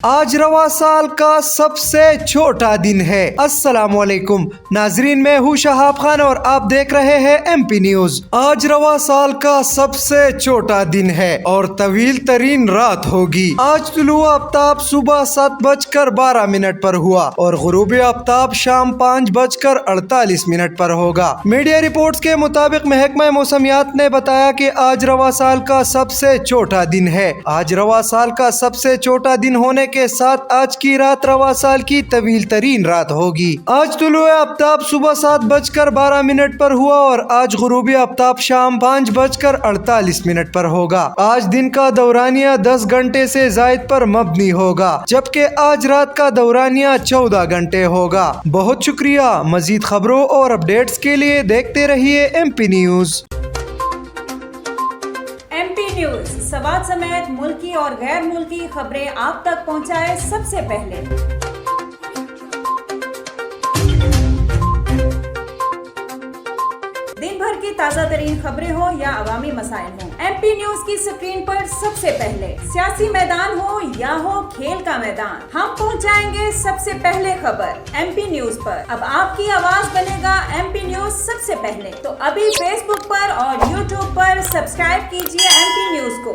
आज रवा साल का सबसे छोटा दिन है। अस्सलामुअलैकुम नाजरीन, मैं हूँ शहाब खान और आप देख रहे हैं एमपी न्यूज। आज रवा साल का सबसे छोटा दिन है और तवील तरीन रात होगी। आज तुलुआ आफ्ताब सुबह 7:12 पर हुआ और गुरूब आफ्ताब शाम 5:48 पर होगा। मीडिया रिपोर्ट्स के मुताबिक महकमा मौसमियात ने बताया कि आज रवा साल का सबसे छोटा दिन है। आज रवा साल का सबसे छोटा दिन होने के साथ आज की रात रवा साल की तवील तरीन रात होगी। आज तुलुए आफ्ताब सुबह 7:12 पर हुआ और आज गुरूबी आफ्ताब शाम 5:48 पर होगा। आज दिन का दौरानिया 10 घंटे से जायद पर मबनी होगा, जबकि आज रात का दौरानिया 14 घंटे होगा। बहुत शुक्रिया। मजीद खबरों और अपडेट्स के लिए देखते रहिए एमपी न्यूज। एमपी न्यूज सवाल समेत मुल्की और गैर मुल्की खबरें आप तक पहुंचाए सबसे पहले। दिन भर की ताज़ा तरीन खबरें हो या अवामी मसाइल हो, एमपी न्यूज की स्क्रीन पर सबसे पहले। सियासी मैदान हो या हो खेल का मैदान, हम पहुंचाएंगे सबसे पहले खबर एमपी न्यूज पर। अब आपकी आवाज बनेगा एमपी न्यूज सबसे पहले। तो अभी फेसबुक पर और यूट्यूब पर सब्सक्राइब कीजिए एमपी न्यूज को।